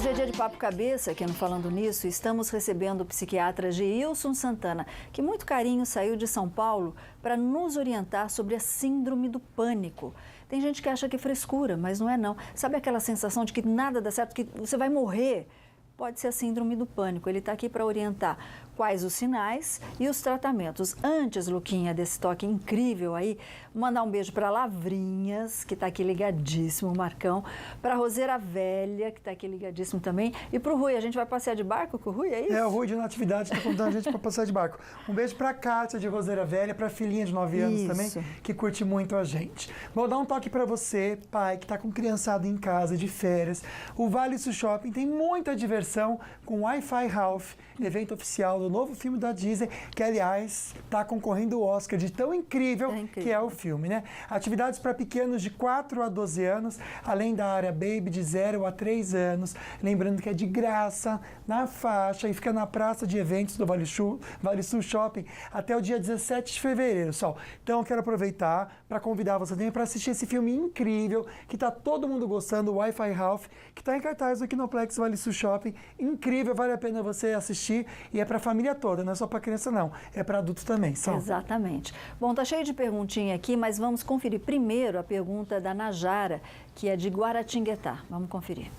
Hoje é dia de Papo Cabeça, aqui no Falando Nisso, estamos recebendo o psiquiatra Geilson Santana, que muito carinho saiu de São Paulo para nos orientar sobre a síndrome do pânico. Tem gente que acha que é frescura, mas não é não. Sabe aquela sensação de que nada dá certo, que você vai morrer? Pode ser a síndrome do pânico. Ele está aqui para orientar quais os sinais e os tratamentos. Antes, Luquinha, desse toque incrível aí, mandar um beijo para Lavrinhas, que está aqui ligadíssimo, Marcão, para Roseira Velha, que está aqui ligadíssimo também, e para o Rui. A gente vai passear de barco com o Rui, é isso? É, o Rui de Natividade está convidando a gente para passear de barco. Um beijo para a Kátia de Roseira Velha, para a filhinha de 9 anos isso. também, que curte muito a gente. Vou dar um toque para você, pai, que está com criançada em casa, de férias. O Vale Sul Shopping tem muita diversão com Wi-Fi Ralph, evento oficial do novo filme da Disney, que, aliás, está concorrendo ao Oscar de tão incrível, que é o filme, né? Atividades para pequenos de 4 a 12 anos, além da área Baby de 0 a 3 anos. Lembrando que é de graça, na faixa, e fica na praça de eventos do Vale Sul Shopping até o dia 17 de fevereiro, só. Então, eu quero aproveitar para convidar você também para assistir esse filme incrível, que está todo mundo gostando, o Wi-Fi Ralph, que está em cartaz aqui no Plex Vale Sul Shopping. Incrível, vale a pena você assistir, e é para a família toda, não é só para criança não, é para adultos também. Só. Exatamente. Bom, tá cheio de perguntinha aqui, mas vamos conferir primeiro a pergunta da Najara, que é de Guaratinguetá. Vamos conferir.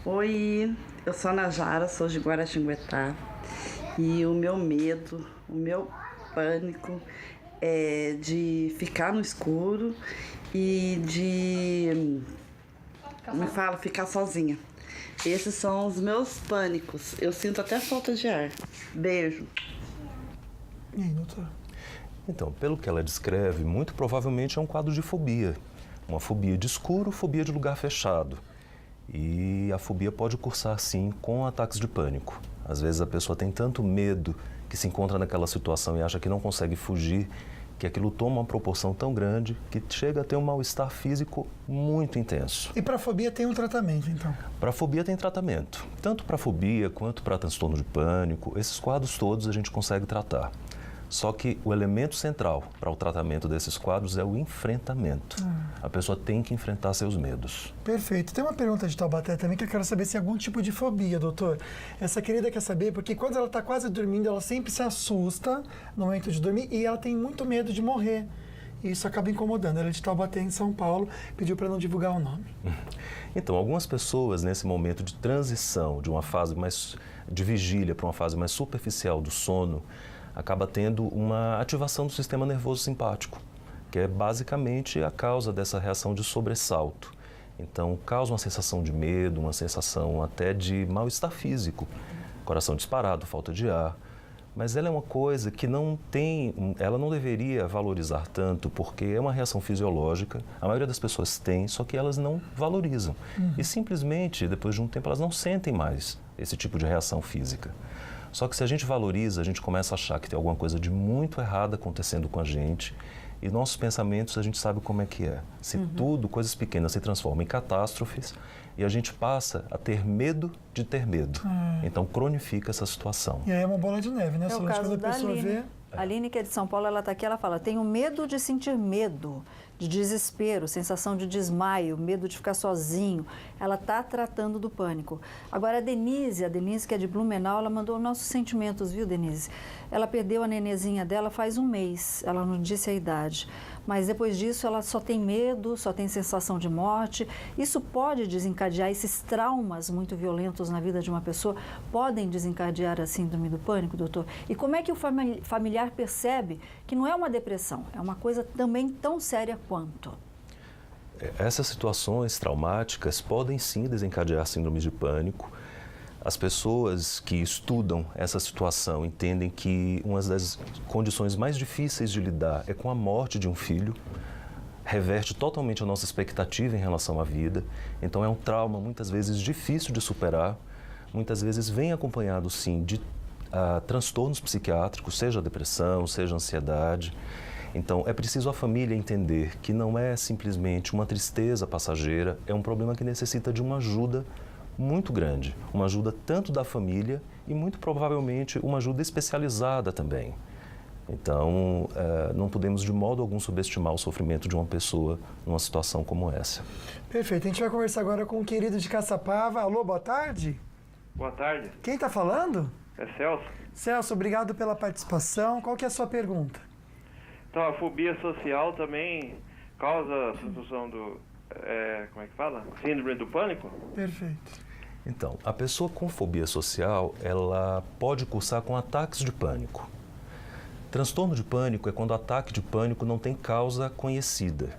Oi, eu sou a Najara, sou de Guaratinguetá, e o meu medo, o meu pânico é de ficar no escuro e de, ficar sozinha. Esses são os meus pânicos. Eu sinto até falta de ar. Beijo. E aí, doutor? Então, pelo que ela descreve, muito provavelmente é um quadro de fobia. Uma fobia de escuro, fobia de lugar fechado. E a fobia pode cursar, sim, com ataques de pânico. Às vezes a pessoa tem tanto medo que se encontra naquela situação e acha que não consegue fugir, que aquilo toma uma proporção tão grande que chega a ter um mal-estar físico muito intenso. E para fobia tem um tratamento, então? Para fobia tem tratamento. Tanto para fobia quanto para transtorno de pânico, esses quadros todos a gente consegue tratar. Só que o elemento central para o tratamento desses quadros é o enfrentamento. A pessoa tem que enfrentar seus medos. Perfeito. Tem uma pergunta de Taubaté também que eu quero saber se é algum tipo de fobia, doutor. Essa querida quer saber, porque quando ela está quase dormindo, ela sempre se assusta no momento de dormir e ela tem muito medo de morrer. E isso acaba incomodando. Ela é de Taubaté, em São Paulo, pediu para não divulgar o nome. Então, algumas pessoas, nesse momento de transição de uma fase mais de vigília para uma fase mais superficial do sono, acaba tendo uma ativação do sistema nervoso simpático, que é basicamente a causa dessa reação de sobressalto. Então, causa uma sensação de medo, uma sensação até de mal-estar físico, coração disparado, falta de ar. Mas ela é uma coisa que ela não deveria valorizar tanto, porque é uma reação fisiológica, a maioria das pessoas tem, só que elas não valorizam. E simplesmente, depois de um tempo, elas não sentem mais esse tipo de reação física. Só que se a gente valoriza, a gente começa a achar que tem alguma coisa de muito errada acontecendo com a gente, e nossos pensamentos a gente sabe como é que é. Se tudo, coisas pequenas, se transformam em catástrofes, e a gente passa a ter medo de ter medo. Então cronifica essa situação. E aí é uma bola de neve, né? É o caso da Aline. A Aline, que é de São Paulo, ela está aqui, ela fala: tenho medo de sentir medo, de desespero, sensação de desmaio, medo de ficar sozinho. Ela está tratando do pânico. Agora a Denise, que é de Blumenau, ela mandou nossos sentimentos, viu, Denise? Ela perdeu a nenezinha dela faz um mês, ela não disse a idade. Mas depois disso ela só tem medo, só tem sensação de morte. Isso pode desencadear, esses traumas muito violentos na vida de uma pessoa, podem desencadear a síndrome do pânico, doutor? E como é que o familiar percebe que não é uma depressão, é uma coisa também tão séria quanto? Essas situações traumáticas podem sim desencadear síndromes de pânico. As pessoas que estudam essa situação entendem que uma das condições mais difíceis de lidar é com a morte de um filho. Reverte totalmente a nossa expectativa em relação à vida. Então é um trauma muitas vezes difícil de superar. Muitas vezes vem acompanhado sim de transtornos psiquiátricos, seja depressão, seja ansiedade. Então é preciso a família entender que não é simplesmente uma tristeza passageira, é um problema que necessita de uma ajuda muito grande, uma ajuda tanto da família e muito provavelmente uma ajuda especializada também. Então, não podemos de modo algum subestimar o sofrimento de uma pessoa numa situação como essa. Perfeito. A gente vai conversar agora com o querido de Caçapava. Alô, boa tarde. Boa tarde, Quem está falando? é Celso. Celso, obrigado pela participação. Qual que é a sua pergunta? Então, a fobia social também causa a sensação do, como é que fala? Síndrome do pânico? Perfeito. Então, a pessoa com fobia social, ela pode cursar com ataques de pânico. Transtorno de pânico é quando o ataque de pânico não tem causa conhecida.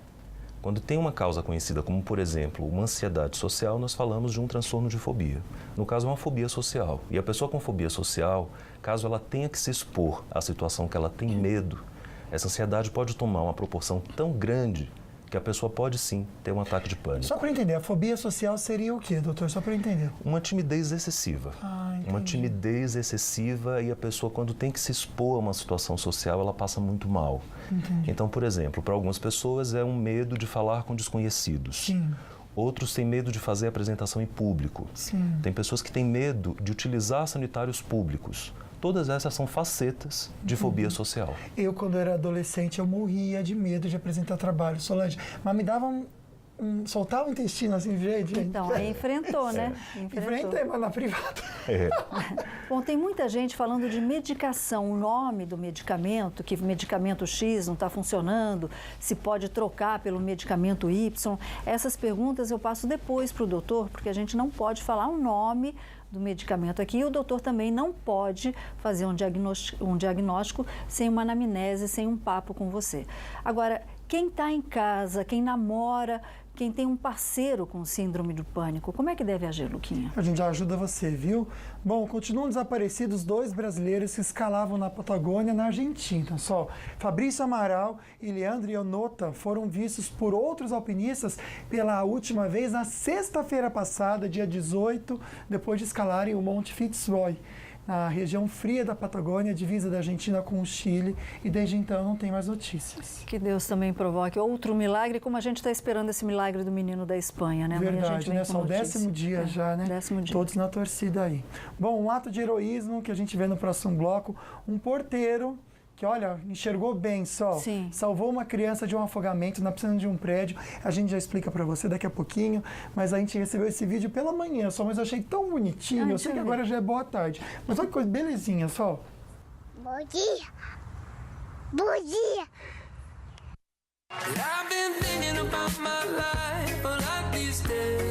Quando tem uma causa conhecida, como por exemplo, uma ansiedade social, nós falamos de um transtorno de fobia. No caso, é uma fobia social. E a pessoa com fobia social, caso ela tenha que se expor à situação que ela tem medo, essa ansiedade pode tomar uma proporção tão grande que a pessoa pode sim ter um ataque de pânico. Só para entender, a fobia social seria o quê, doutor? Só para entender. Uma timidez excessiva. Uma timidez excessiva e a pessoa, quando tem que se expor a uma situação social, ela passa muito mal. Entendi. Então, por exemplo, para algumas pessoas é um medo de falar com desconhecidos. Sim. Outros têm medo de fazer apresentação em público. Sim. Tem pessoas que têm medo de utilizar sanitários públicos. Todas essas são facetas de fobia social. Eu, quando era adolescente, eu morria de medo de apresentar trabalho, Solange. Mas me dava soltava o intestino assim, gente. Então, aí enfrentou, né? Enfrentei, mas na privada. Bom, tem muita gente falando de medicação, o nome do medicamento, que medicamento X não está funcionando, se pode trocar pelo medicamento Y. Essas perguntas eu passo depois para o doutor, porque a gente não pode falar o nome do medicamento aqui, e o doutor também não pode fazer um diagnóstico sem uma anamnese, sem um papo com você. Agora, quem está em casa, quem namora, quem tem um parceiro com síndrome do pânico, como é que deve agir, Luquinha? A gente já ajuda você, viu? Bom, continuam desaparecidos 2 brasileiros que escalavam na Patagônia, na Argentina. Só Fabrício Amaral e Leandro Ionota foram vistos por outros alpinistas pela última vez na sexta-feira passada, dia 18, depois de escalarem o Monte Fitzroy, na região fria da Patagônia, divisa da Argentina com o Chile, e desde então não tem mais notícias. Que Deus também provoque outro milagre, como a gente está esperando esse milagre do menino da Espanha, né? Amanhã a gente Verdade, vem né? com Só o notícia. 10º dia já, né? 10º dia. Todos na torcida aí. Bom, um ato de heroísmo que a gente vê no próximo bloco, um porteiro que, olha, enxergou bem só, Sim. salvou uma criança de um afogamento na piscina de um prédio. A gente já explica para você daqui a pouquinho, mas a gente recebeu esse vídeo pela manhã só, mas eu achei tão bonitinho. Eu sei que agora já é boa tarde, mas olha que coisa belezinha só. Bom dia! Bom dia! I've been thinking about my life, but like these days.